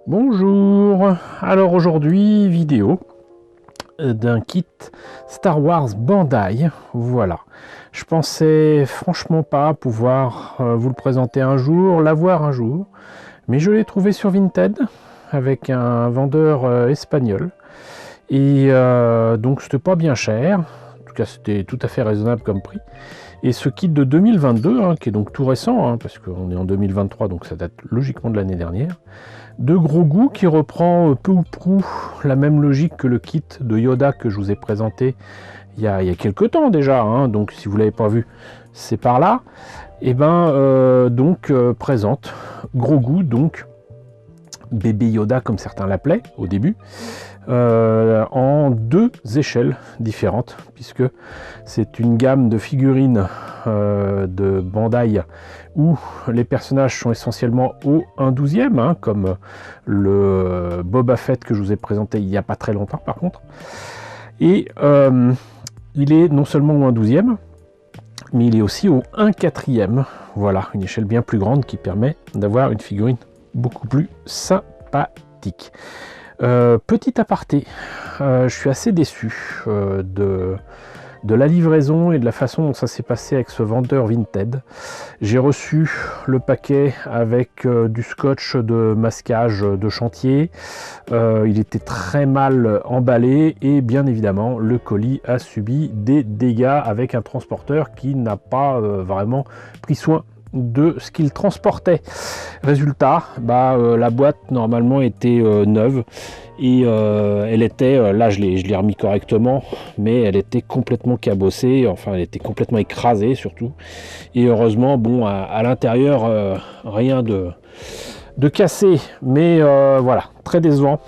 Bonjour, alors aujourd'hui vidéo d'un kit Star Wars Bandai, voilà. Je pensais franchement pas pouvoir vous le présenter un jour, l'avoir un jour, mais je l'ai trouvé sur Vinted avec un vendeur espagnol et donc c'était pas bien cher, en tout cas c'était tout à fait raisonnable comme prix. Et ce kit de 2022, hein, qui est donc tout récent, hein, parce qu'on est en 2023, donc ça date logiquement de l'année dernière, de Grogu qui reprend peu ou prou la même logique que le kit de Yoda que je vous ai présenté il y a quelques temps déjà, hein, donc si vous ne l'avez pas vu, c'est par là. Et présente Grogu, donc bébé Yoda comme certains l'appelaient au début, en deux échelles différentes, puisque c'est une gamme de figurines de Bandai où les personnages sont essentiellement au 1/12e, hein, comme le Boba Fett que je vous ai présenté il n'y a pas très longtemps par contre. Et il est non seulement au 1/12e, mais il est aussi au 1/4e. Voilà, une échelle bien plus grande qui permet d'avoir une figurine beaucoup plus sympathique. Petit aparté, je suis assez déçu de la livraison et de la façon dont ça s'est passé avec ce vendeur Vinted. J'ai reçu le paquet avec du scotch de masquage de chantier. Il était très mal emballé et bien évidemment le colis a subi des dégâts avec un transporteur qui n'a pas vraiment pris soin de ce qu'il transportait. Résultat, la boîte normalement était neuve et elle était, là je l'ai remis correctement, mais elle était complètement cabossée, enfin elle était complètement écrasée surtout, et heureusement bon à l'intérieur rien de cassé, mais voilà, très décevant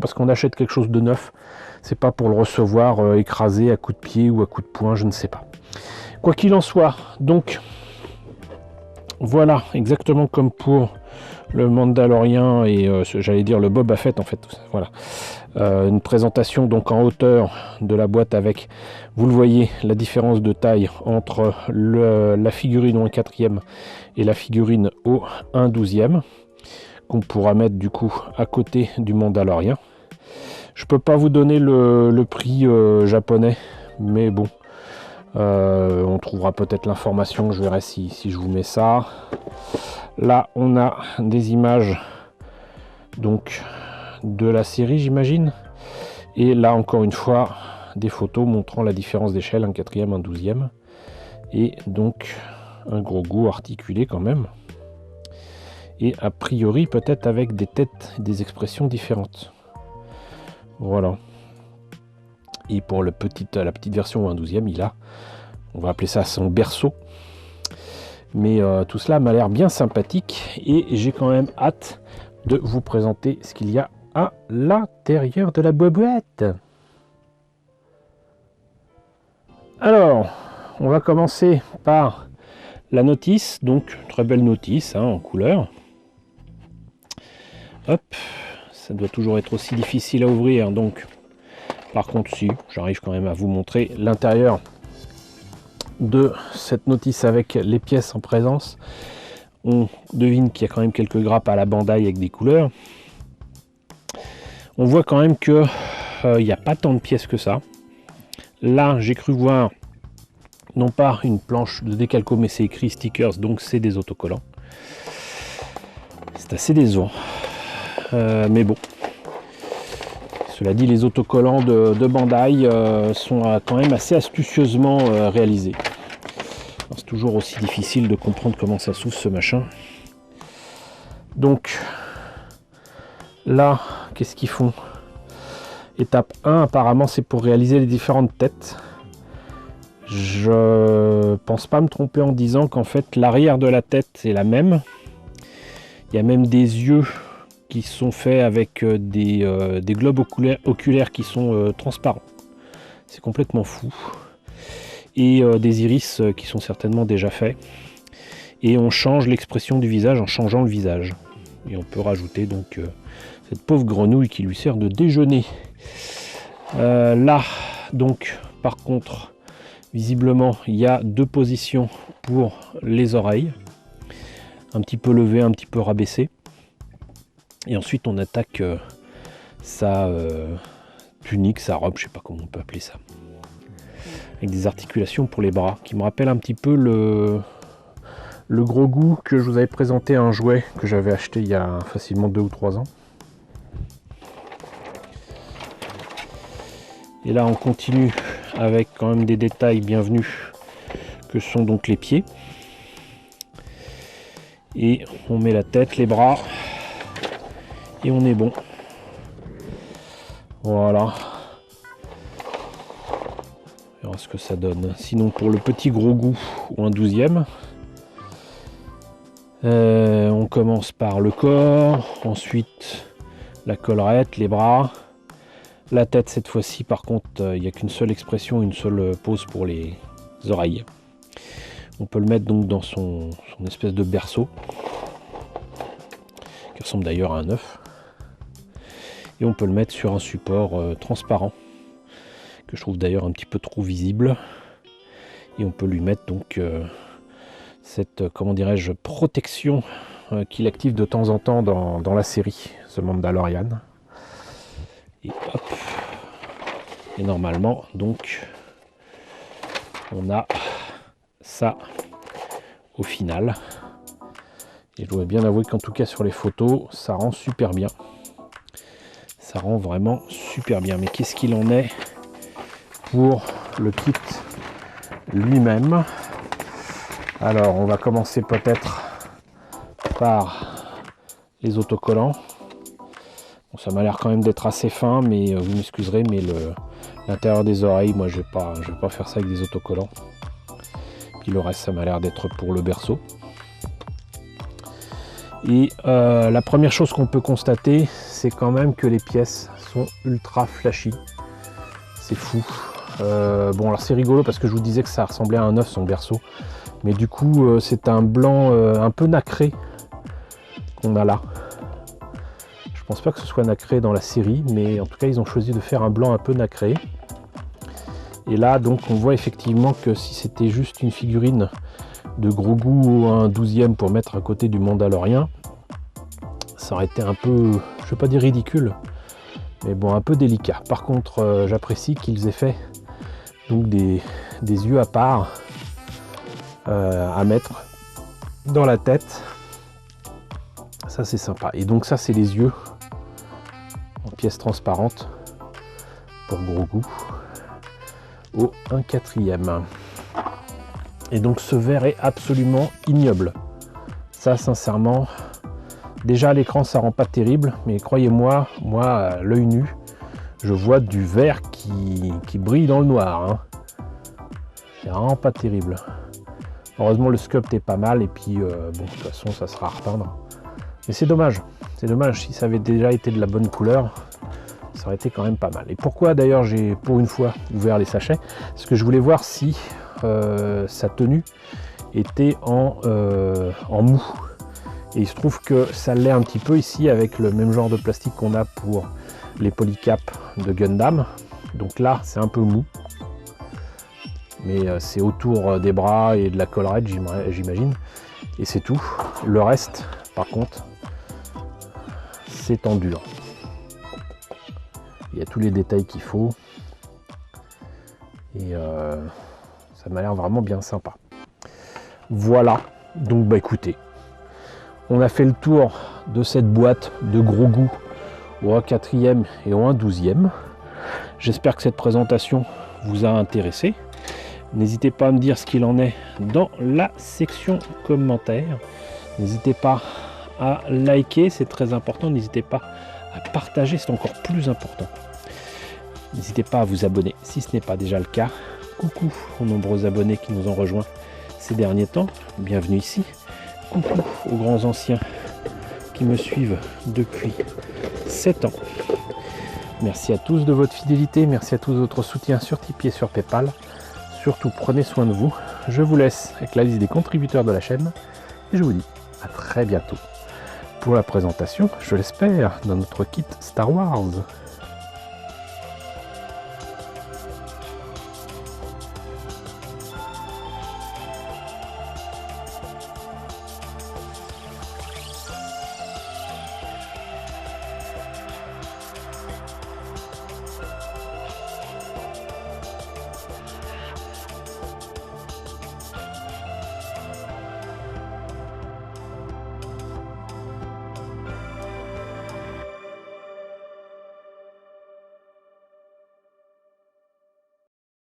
parce qu'on achète quelque chose de neuf, c'est pas pour le recevoir écrasé à coups de pied ou à coups de poing, je ne sais pas. Quoi qu'il en soit, donc voilà, exactement comme pour le Mandalorian et j'allais dire le Boba Fett en fait, voilà. Une présentation donc en hauteur de la boîte avec, vous le voyez, la différence de taille entre la figurine au 1/4e et la figurine au 1/12e, qu'on pourra mettre du coup à côté du Mandalorian. Je peux pas vous donner le prix japonais, mais bon, on trouvera peut-être l'information, je verrai si je vous mets ça. Là on a des images donc de la série, j'imagine, et là encore une fois des photos montrant la différence d'échelle, 1/4e, 1/12e, et donc un Grogu articulé quand même, et a priori peut-être avec des têtes et des expressions différentes. Voilà. Et pour la petite version 1/12e, il a, on va appeler ça son berceau, mais tout cela m'a l'air bien sympathique et j'ai quand même hâte de vous présenter ce qu'il y a à l'intérieur de la boîte. Alors, on va commencer par la notice, donc très belle notice hein, en couleur. Hop, ça doit toujours être aussi difficile à ouvrir, donc par contre si, j'arrive quand même à vous montrer l'intérieur de cette notice avec les pièces en présence. On devine qu'il y a quand même quelques grappes à la Bandai avec des couleurs. On voit quand même que il n'y a pas tant de pièces que ça. Là, j'ai cru voir non pas une planche de décalco, mais c'est écrit stickers, donc c'est des autocollants. C'est assez décevant. Mais bon. Cela dit, les autocollants de Bandai sont quand même assez astucieusement réalisés. C'est toujours aussi difficile de comprendre comment ça s'ouvre ce machin. Donc là, qu'est-ce qu'ils font? Étape 1, apparemment, c'est pour réaliser les différentes têtes. Je pense pas me tromper en disant qu'en fait, l'arrière de la tête est la même. Il y a même des yeux qui sont faits avec des globes oculaires qui sont transparents. C'est complètement fou. Et des iris qui sont certainement déjà faits. Et on change l'expression du visage en changeant le visage. Et on peut rajouter donc cette pauvre grenouille qui lui sert de déjeuner. Là, donc, par contre, visiblement, il y a deux positions pour les oreilles. Un petit peu levées, un petit peu rabaissées. Et ensuite on attaque sa tunique, sa robe, je sais pas comment on peut appeler ça, avec des articulations pour les bras qui me rappellent un petit peu le gros goût que je vous avais présenté, un jouet que j'avais acheté il y a facilement 2 ou 3 ans. Et là on continue avec quand même des détails bienvenus que sont donc les pieds. Et on met la tête, les bras, et on est bon. Voilà. On verra ce que ça donne. Sinon pour le petit gros goût ou un 12e, on commence par le corps, ensuite la collerette, les bras, la tête. Cette fois-ci par contre il n'y a qu'une seule expression, une seule pose pour les oreilles. On peut le mettre donc dans son espèce de berceau, qui ressemble d'ailleurs à un œuf. Et on peut le mettre sur un support transparent, que je trouve d'ailleurs un petit peu trop visible. Et on peut lui mettre donc cette, comment dirais-je, protection qu'il active de temps en temps dans la série, The Mandalorian. Et hop. Et normalement, donc, on a ça au final. Et je dois bien avouer qu'en tout cas sur les photos, ça rend super bien. Ça rend vraiment super bien. Mais qu'est-ce qu'il en est pour le kit lui-même? Alors, on va commencer peut-être par les autocollants. Bon, ça m'a l'air quand même d'être assez fin, mais vous m'excuserez, mais l'intérieur des oreilles, moi je vais pas faire ça avec des autocollants. Puis le reste, ça m'a l'air d'être pour le berceau. Et la première chose qu'on peut constater, c'est quand même que les pièces sont ultra flashy. C'est fou. Bon, alors c'est rigolo parce que je vous disais que ça ressemblait à un œuf, son berceau. Mais du coup, c'est un blanc un peu nacré qu'on a là. Je pense pas que ce soit nacré dans la série, mais en tout cas, ils ont choisi de faire un blanc un peu nacré. Et là, donc, on voit effectivement que si c'était juste une figurine de gros goût, un 12e pour mettre à côté du Mandalorien, ça aurait été un peu, je vais pas dire ridicule, mais bon, un peu délicat. Par contre, j'apprécie qu'ils aient fait donc des yeux à part à mettre dans la tête. Ça, c'est sympa. Et donc ça, c'est les yeux en pièces transparentes pour gros goût au 1/4. Et donc ce verre est absolument ignoble. Ça, sincèrement, déjà à l'écran ça rend pas terrible, mais croyez-moi, moi à l'œil nu, je vois du verre qui brille dans le noir. Hein. C'est vraiment pas terrible. Heureusement le sculpt est pas mal, et puis bon, de toute façon ça sera à repeindre. Mais c'est dommage, si ça avait déjà été de la bonne couleur, ça aurait été quand même pas mal. Et pourquoi d'ailleurs j'ai pour une fois ouvert les sachets? Parce que je voulais voir si sa tenue était en mou. Et il se trouve que ça l'est un petit peu ici, avec le même genre de plastique qu'on a pour les polycaps de Gundam. Donc là c'est un peu mou, mais c'est autour des bras et de la collerette, j'imagine, et c'est tout. Le reste par contre c'est en dur. Il y a tous les détails qu'il faut, et ça m'a l'air vraiment bien sympa. Voilà, donc bah écoutez, on a fait le tour de cette boîte de gros goût au 1/4 et au 1/12. J'espère que cette présentation vous a intéressé. N'hésitez pas à me dire ce qu'il en est dans la section commentaires. N'hésitez pas à liker, c'est très important. N'hésitez pas à partager, c'est encore plus important. N'hésitez pas à vous abonner si ce n'est pas déjà le cas. Coucou aux nombreux abonnés qui nous ont rejoints ces derniers temps. Bienvenue ici. Coucou aux grands anciens qui me suivent depuis 7 ans. Merci à tous de votre fidélité. Merci à tous de votre soutien sur Tipeee et sur Paypal. Surtout, prenez soin de vous. Je vous laisse avec la liste des contributeurs de la chaîne. Et je vous dis à très bientôt pour la présentation, je l'espère, de notre kit Star Wars.